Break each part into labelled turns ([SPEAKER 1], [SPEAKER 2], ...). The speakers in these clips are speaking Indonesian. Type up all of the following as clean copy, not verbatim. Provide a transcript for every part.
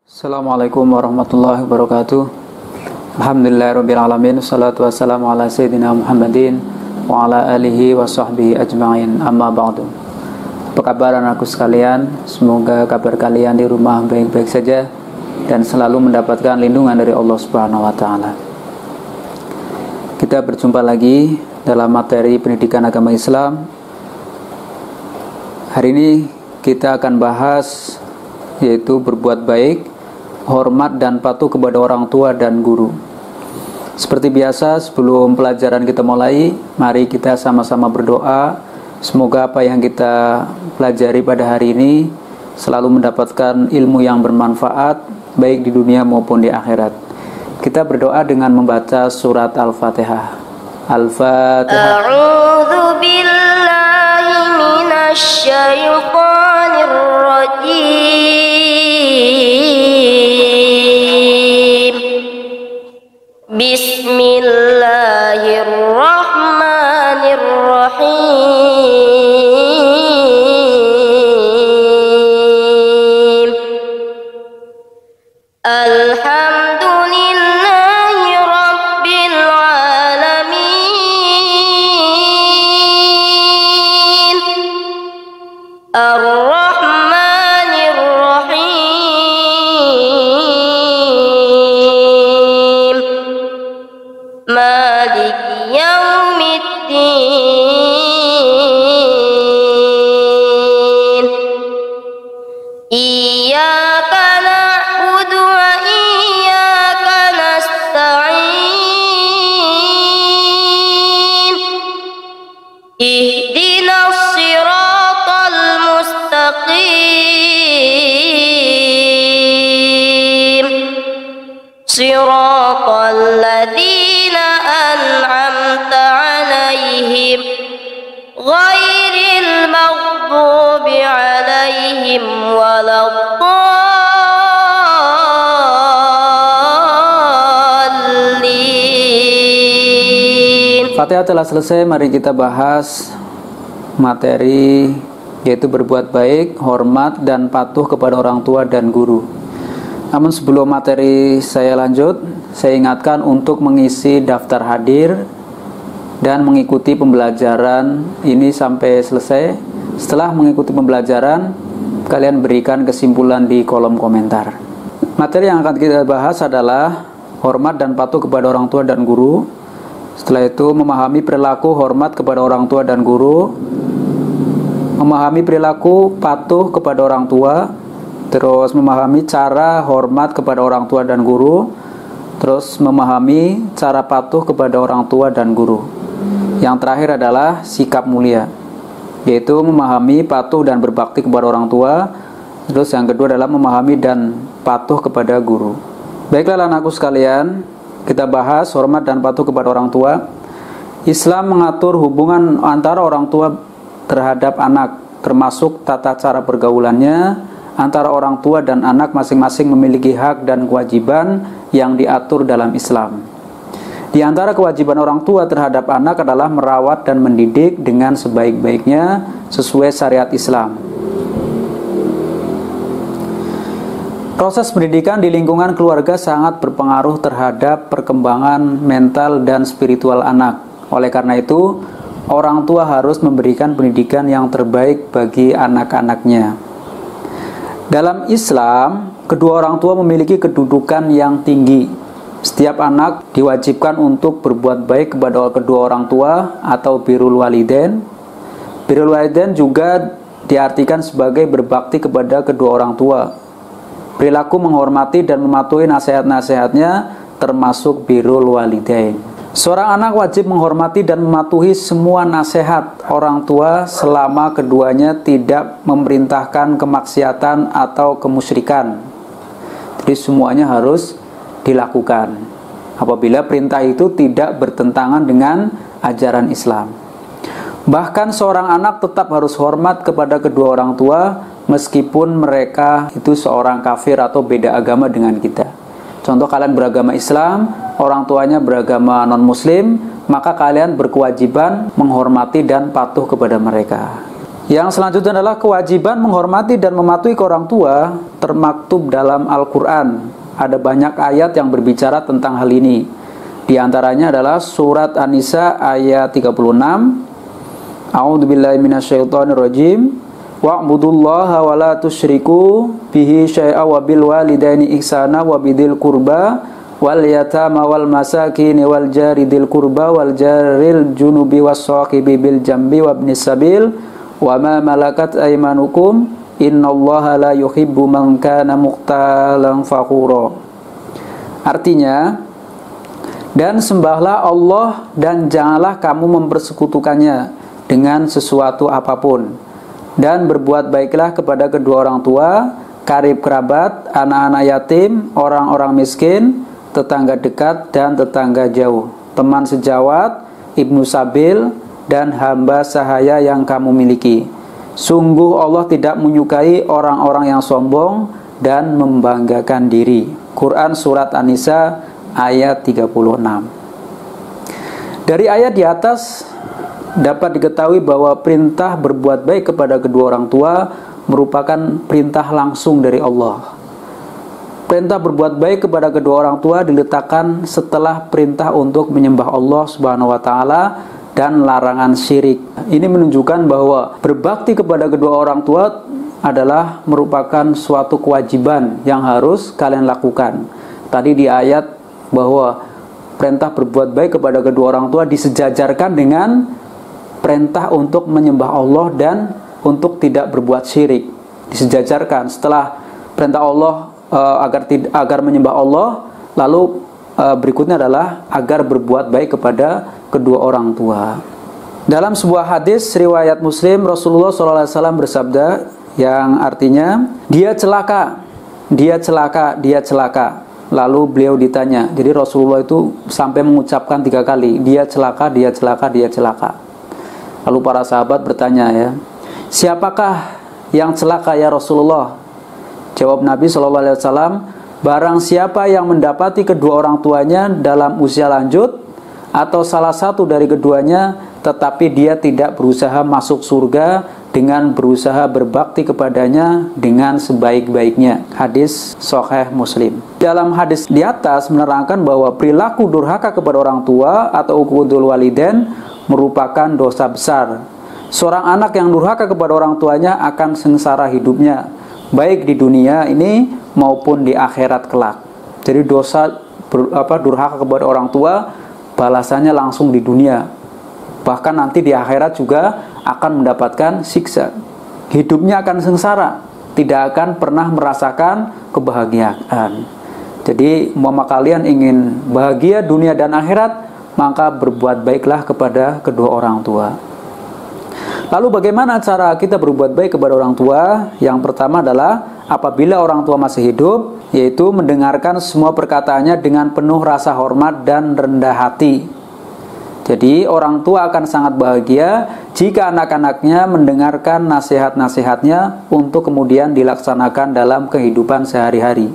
[SPEAKER 1] Assalamualaikum warahmatullahi wabarakatuh. Alhamdulillahirrabbilalamin. Wassalatu wassalamu ala sayyidina Muhammadin wa ala alihi wa sahbihi ajma'in. Amma ba'du. Apa kabar anakku sekalian? Semoga kabar kalian di rumah baik-baik saja dan selalu mendapatkan lindungan dari Allah Subhanahu wa taala. Kita berjumpa lagi dalam materi pendidikan agama Islam. Hari ini kita akan bahas yaitu berbuat baik, hormat dan patuh kepada orang tua dan guru. Seperti biasa, sebelum pelajaran kita mulai, mari kita sama-sama berdoa. Semoga apa yang kita pelajari pada hari ini selalu mendapatkan ilmu yang bermanfaat, baik di dunia maupun di akhirat. Kita berdoa dengan membaca surat Al-Fatihah. Al-Fatihah.
[SPEAKER 2] A'udzu billahi minasy syaithanir rajim. Bismillahirrahmanirrahim. Alhamdulillahi rabbil alamin. Ar-Rahmanir Rahim. Maliki yaumiddin. Iyyaka na'budu wa iyyaka nasta'in. Ihdinas siratal mustaqim. Siratal ladzina an'amta 'alaihim ghairil maghdubi 'alaihim waladdallin.
[SPEAKER 1] Fatihah telah selesai, mari kita bahas materi yaitu berbuat baik, hormat dan patuh kepada orang tua dan guru. Namun sebelum materi saya lanjut, saya ingatkan untuk mengisi daftar hadir dan mengikuti pembelajaran ini sampai selesai. Setelah mengikuti pembelajaran, kalian berikan kesimpulan di kolom komentar. Materi yang akan kita bahas adalah hormat dan patuh kepada orang tua dan guru. Setelah itu memahami perilaku hormat kepada orang tua dan guru, memahami perilaku patuh kepada orang tua, terus memahami cara hormat kepada orang tua dan guru, terus memahami cara patuh kepada orang tua dan guru. Yang terakhir adalah sikap mulia, yaitu memahami, patuh dan berbakti kepada orang tua. Terus yang kedua adalah memahami dan patuh kepada guru. Baiklah anakku sekalian, kita bahas hormat dan patuh kepada orang tua. Islam mengatur hubungan antara orang tua terhadap anak, termasuk tata cara pergaulannya. Antara orang tua dan anak masing-masing memiliki hak dan kewajiban yang diatur dalam Islam. Di antara kewajiban orang tua terhadap anak adalah merawat dan mendidik dengan sebaik-baiknya sesuai syariat Islam. Proses pendidikan di lingkungan keluarga sangat berpengaruh terhadap perkembangan mental dan spiritual anak. Oleh karena itu, orang tua harus memberikan pendidikan yang terbaik bagi anak-anaknya. Dalam Islam, kedua orang tua memiliki kedudukan yang tinggi. Setiap anak diwajibkan untuk berbuat baik kepada kedua orang tua atau birrul walidain. Birrul walidain juga diartikan sebagai berbakti kepada kedua orang tua. Perilaku menghormati dan mematuhi nasihat-nasihatnya termasuk birrul walidain. Seorang anak wajib menghormati dan mematuhi semua nasihat orang tua selama keduanya tidak memerintahkan kemaksiatan atau kemusyrikan. Jadi semuanya harus dilakukan apabila perintah itu tidak bertentangan dengan ajaran Islam. Bahkan seorang anak tetap harus hormat kepada kedua orang tua meskipun mereka itu seorang kafir atau beda agama dengan kita. Contoh, kalian beragama Islam, orang tuanya beragama non-muslim, maka kalian berkewajiban menghormati dan patuh kepada mereka. Yang selanjutnya adalah kewajiban menghormati dan mematuhi orang tua termaktub dalam Al-Quran. Ada banyak ayat yang berbicara tentang hal ini. Di antaranya adalah surat An-Nisa ayat 36. A'udzubillahi minasyaitonirrajim. Wa'budullaha wa la tusyriku bihi syai'a wa bil walidaini ihsana wa bidil qurba wal yatama wal masakin wal jari dil qurba wal jaril junubi was sahibi bil jambi wa ibnis sabil wa ma malakat aymanukum innallaha la yuhibbu man kana mukhtalan fakhura. Artinya, dan sembahlah Allah dan janganlah kamu mempersekutukannya dengan sesuatu apapun, dan berbuat baiklah kepada kedua orang tua, karib kerabat, anak-anak yatim, orang-orang miskin, tetangga dekat dan tetangga jauh, teman sejawat, ibnu sabil, dan hamba sahaya yang kamu miliki. Sungguh Allah tidak menyukai orang-orang yang sombong dan membanggakan diri. Quran Surat An-Nisa ayat 36. Dari ayat di atas dapat diketahui bahwa perintah berbuat baik kepada kedua orang tua merupakan perintah langsung dari Allah. Perintah berbuat baik kepada kedua orang tua diletakkan setelah perintah untuk menyembah Allah Subhanahu wa taala dan larangan syirik. Ini menunjukkan bahwa berbakti kepada kedua orang tua adalah merupakan suatu kewajiban yang harus kalian lakukan. Tadi di ayat bahwa perintah berbuat baik kepada kedua orang tua disejajarkan dengan perintah untuk menyembah Allah dan untuk tidak berbuat syirik. Disejajarkan setelah perintah Allah agar menyembah Allah, lalu berikutnya adalah agar berbuat baik kepada kedua orang tua. Dalam sebuah hadis riwayat Muslim, Rasulullah SAW bersabda yang artinya, dia celaka, dia celaka, dia celaka. Lalu beliau ditanya, jadi Rasulullah itu sampai mengucapkan 3 kali, dia celaka, dia celaka, dia celaka. Lalu para sahabat bertanya, ya, siapakah yang celaka ya Rasulullah? Jawab Nabi SAW, barang siapa yang mendapati kedua orang tuanya dalam usia lanjut atau salah satu dari keduanya, tetapi dia tidak berusaha masuk surga dengan berusaha berbakti kepadanya dengan sebaik-baiknya. Hadis Sahih Muslim. Dalam hadis di atas menerangkan bahwa perilaku durhaka kepada orang tua atau uqudul walidain merupakan dosa besar. Seorang anak yang durhaka kepada orang tuanya akan sengsara hidupnya, baik di dunia ini maupun di akhirat kelak. Jadi dosa durhaka kepada orang tua balasannya langsung di dunia, bahkan nanti di akhirat juga akan mendapatkan siksa. Hidupnya akan sengsara, tidak akan pernah merasakan kebahagiaan. Jadi umpama kalian ingin bahagia dunia dan akhirat, maka berbuat baiklah kepada kedua orang tua. Lalu bagaimana cara kita berbuat baik kepada orang tua? Yang pertama adalah apabila orang tua masih hidup, yaitu mendengarkan semua perkataannya dengan penuh rasa hormat dan rendah hati. Jadi orang tua akan sangat bahagia jika anak-anaknya mendengarkan nasihat-nasihatnya untuk kemudian dilaksanakan dalam kehidupan sehari-hari.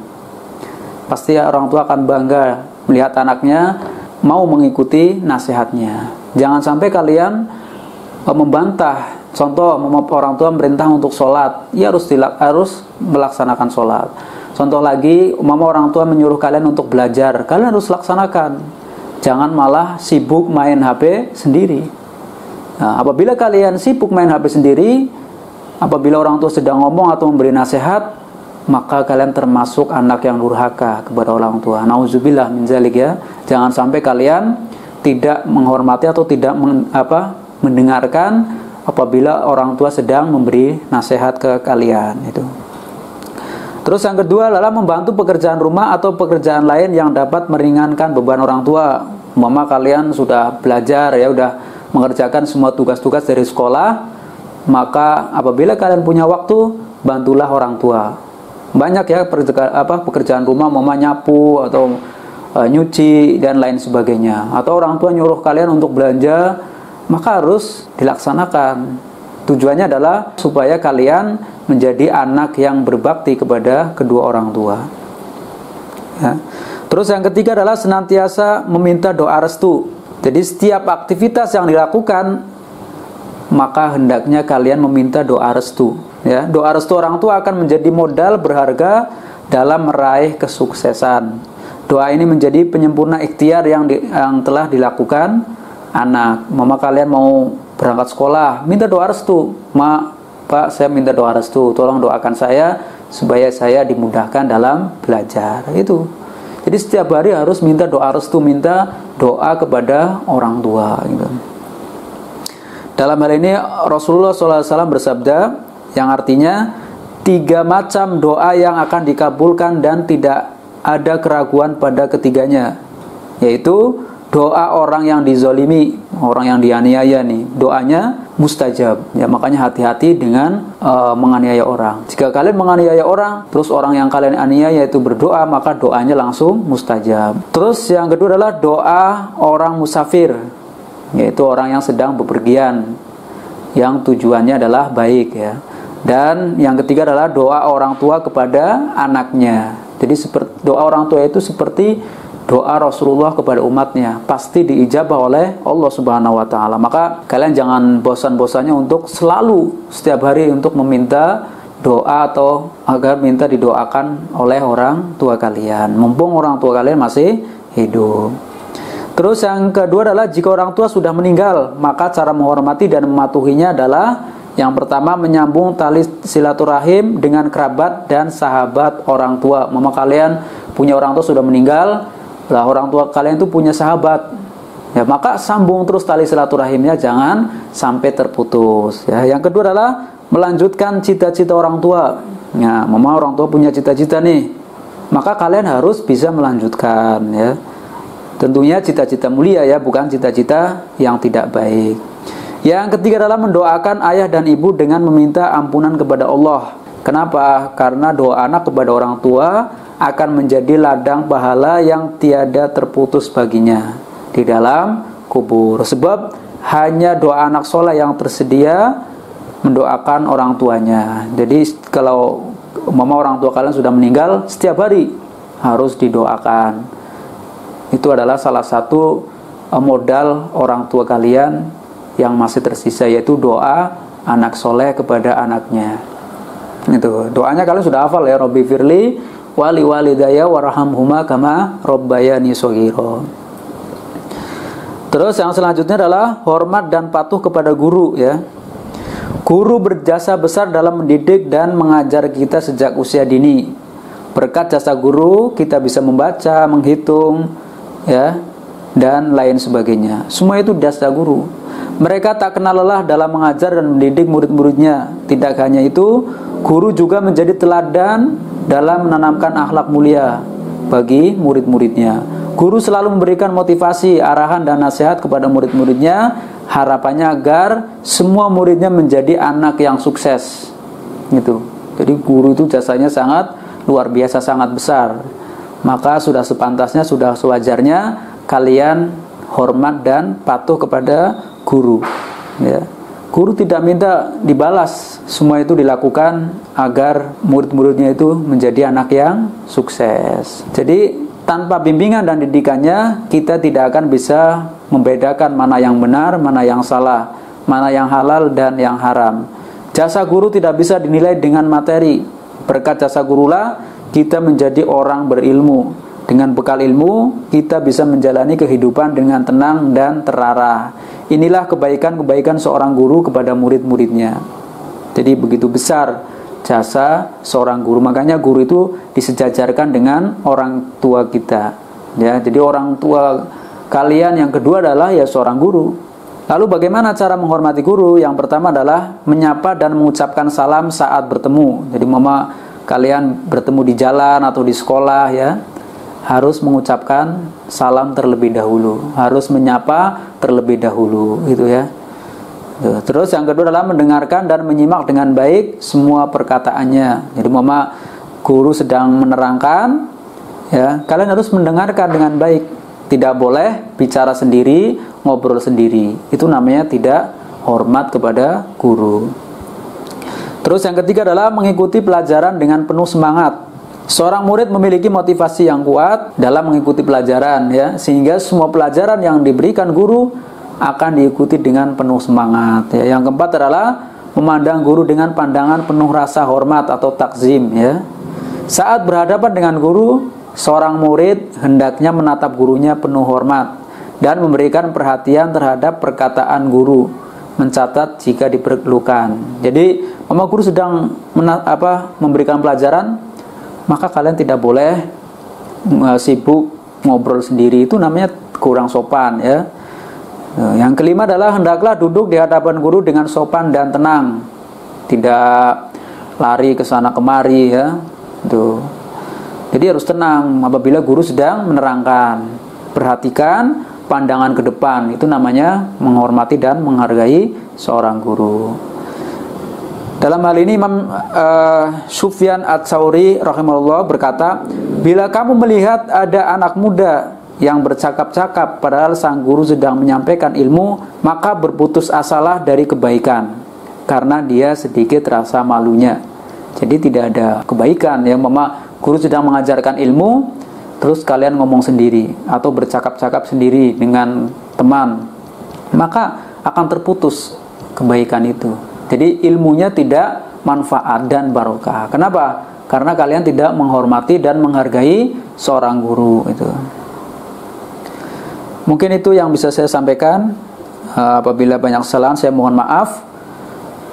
[SPEAKER 1] Pasti orang tua akan bangga melihat anaknya mau mengikuti nasihatnya. Jangan sampai kalian membantah. Contoh, orang tua merintah untuk sholat, ya harus melaksanakan sholat. Contoh lagi, orang tua menyuruh kalian untuk belajar, kalian harus laksanakan. Jangan malah sibuk main HP sendiri. Nah, apabila kalian sibuk main HP sendiri, apabila orang tua sedang ngomong atau memberi nasihat, maka kalian termasuk anak yang durhaka kepada orang tua. Nauzubillah min dzalik, ya. Jangan sampai kalian tidak menghormati atau tidak mendengarkan apabila orang tua sedang memberi nasihat ke kalian itu. Terus yang kedua adalah membantu pekerjaan rumah atau pekerjaan lain yang dapat meringankan beban orang tua. Mama kalian sudah belajar, ya, udah mengerjakan semua tugas-tugas dari sekolah, maka apabila kalian punya waktu, bantulah orang tua. Banyak ya pekerjaan rumah, mama nyapu atau nyuci dan lain sebagainya. Atau orang tua nyuruh kalian untuk belanja, maka harus dilaksanakan. Tujuannya adalah supaya kalian menjadi anak yang berbakti kepada kedua orang tua, ya. Terus yang ketiga adalah senantiasa meminta doa restu. Jadi setiap aktivitas yang dilakukan maka hendaknya kalian meminta doa restu. Ya, doa restu orang tua akan menjadi modal berharga dalam meraih kesuksesan. Doa ini menjadi penyempurna ikhtiar yang telah dilakukan anak. Mama kalian mau berangkat sekolah, minta doa restu. Ma, Pak, saya minta doa restu. Tolong doakan saya supaya saya dimudahkan dalam belajar. Itu. Jadi setiap hari harus minta doa restu, minta doa kepada orang tua. Gitu. Dalam hal ini Rasulullah SAW bersabda, yang artinya 3 macam doa yang akan dikabulkan dan tidak ada keraguan pada ketiganya, yaitu doa orang yang dizolimi, orang yang dianiaya nih, doanya mustajab. Ya, makanya hati-hati dengan menganiaya orang. Jika kalian menganiaya orang, terus orang yang kalian aniaya itu berdoa, maka doanya langsung mustajab. Terus yang kedua adalah doa orang musafir, yaitu orang yang sedang bepergian, yang tujuannya adalah baik ya. Dan yang ketiga adalah doa orang tua kepada anaknya. Jadi doa orang tua itu seperti doa Rasulullah kepada umatnya, pasti diijabah oleh Allah Subhanahu wa taala. Maka kalian jangan bosan-bosannya untuk selalu setiap hari untuk meminta doa atau agar minta didoakan oleh orang tua kalian, mumpung orang tua kalian masih hidup. Terus yang kedua adalah jika orang tua sudah meninggal, maka cara menghormati dan mematuhinya adalah yang pertama, menyambung tali silaturahim dengan kerabat dan sahabat orang tua. Mama kalian punya orang tua sudah meninggal, lah orang tua kalian itu punya sahabat, ya maka sambung terus tali silaturahimnya, jangan sampai terputus. Ya, yang kedua adalah melanjutkan cita-cita orang tua. Ya, mama orang tua punya cita-cita nih, maka kalian harus bisa melanjutkan. Ya, tentunya cita-cita mulia ya, bukan cita-cita yang tidak baik. Yang ketiga adalah mendoakan ayah dan ibu dengan meminta ampunan kepada Allah. Kenapa? Karena doa anak kepada orang tua akan menjadi ladang pahala yang tiada terputus baginya di dalam kubur. Sebab hanya doa anak soleh yang tersedia mendoakan orang tuanya. Jadi kalau mama orang tua kalian sudah meninggal, setiap hari harus didoakan. Itu adalah salah satu modal orang tua kalian yang masih tersisa, yaitu doa anak soleh kepada anaknya. Itu doanya kalian sudah hafal ya, Robbi firli wali walidaya warhamhuma kama robbayani shaghira. Terus yang selanjutnya adalah hormat dan patuh kepada guru ya. Guru berjasa besar dalam mendidik dan mengajar kita sejak usia dini. Berkat jasa guru kita bisa membaca, menghitung ya, dan lain sebagainya. Semua itu jasa guru. Mereka tak kenal lelah dalam mengajar dan mendidik murid-muridnya. Tidak hanya itu, guru juga menjadi teladan dalam menanamkan akhlak mulia bagi murid-muridnya. Guru selalu memberikan motivasi, arahan dan nasihat kepada murid-muridnya. Harapannya agar semua muridnya menjadi anak yang sukses. Gitu. Jadi guru itu jasanya sangat luar biasa, sangat besar. Maka sudah sepantasnya, sudah sewajarnya kalian hormat dan patuh kepada guru ya. Guru tidak minta dibalas, semua itu dilakukan agar murid-muridnya itu menjadi anak yang sukses. Jadi tanpa bimbingan dan didikannya, kita tidak akan bisa membedakan mana yang benar, mana yang salah, mana yang halal dan yang haram. Jasa guru tidak bisa dinilai dengan materi. Berkat jasa gurulah kita menjadi orang berilmu. Dengan bekal ilmu, kita bisa menjalani kehidupan dengan tenang dan terarah. Inilah kebaikan-kebaikan seorang guru kepada murid-muridnya. Jadi begitu besar jasa seorang guru. Makanya guru itu disejajarkan dengan orang tua kita. Ya, jadi orang tua kalian yang kedua adalah ya seorang guru. Lalu bagaimana cara menghormati guru? Yang pertama adalah menyapa dan mengucapkan salam saat bertemu. Jadi mama kalian bertemu di jalan atau di sekolah ya, harus mengucapkan salam terlebih dahulu, harus menyapa terlebih dahulu, gitu ya. Terus yang kedua adalah mendengarkan dan menyimak dengan baik semua perkataannya. Jadi mama guru sedang menerangkan, ya kalian harus mendengarkan dengan baik. Tidak boleh bicara sendiri, ngobrol sendiri. Itu namanya tidak hormat kepada guru. Terus yang ketiga adalah mengikuti pelajaran dengan penuh semangat. Seorang murid memiliki motivasi yang kuat dalam mengikuti pelajaran ya, sehingga semua pelajaran yang diberikan guru akan diikuti dengan penuh semangat. Ya. Yang keempat adalah memandang guru dengan pandangan penuh rasa hormat atau takzim. Ya. Saat berhadapan dengan guru, seorang murid hendaknya menatap gurunya penuh hormat dan memberikan perhatian terhadap perkataan guru, mencatat jika diperlukan. Jadi, mama guru sedang memberikan pelajaran, maka kalian tidak boleh sibuk ngobrol sendiri, itu namanya kurang sopan ya. Yang kelima adalah hendaklah duduk di hadapan guru dengan sopan dan tenang, tidak lari ke sana kemari ya. Tuh. Jadi harus tenang apabila guru sedang menerangkan. Perhatikan pandangan ke depan, itu namanya menghormati dan menghargai seorang guru. Dalam hal ini Imam Sufyan Ats-Tsauri rahimahullah berkata, bila kamu melihat ada anak muda yang bercakap-cakap padahal sang guru sedang menyampaikan ilmu, maka berputus asalah dari kebaikan karena dia sedikit rasa malunya. Jadi tidak ada kebaikan ya, guru sedang mengajarkan ilmu terus kalian ngomong sendiri atau bercakap-cakap sendiri dengan teman, maka akan terputus kebaikan itu. Jadi ilmunya tidak manfaat dan barokah. Kenapa? Karena kalian tidak menghormati dan menghargai seorang guru itu. Mungkin itu yang bisa saya sampaikan. Apabila banyak kesalahan saya mohon maaf.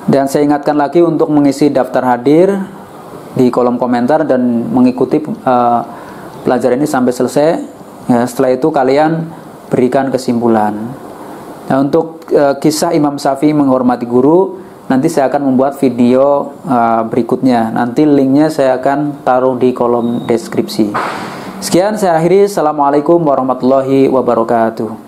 [SPEAKER 1] Dan saya ingatkan lagi untuk mengisi daftar hadir di kolom komentar dan mengikuti pelajaran ini sampai selesai. Ya, setelah itu kalian berikan kesimpulan. Nah, untuk kisah Imam Syafi'i menghormati guru, nanti saya akan membuat video berikutnya. Nanti linknya saya akan taruh di kolom deskripsi. Sekian saya akhiri. Assalamualaikum warahmatullahi wabarakatuh.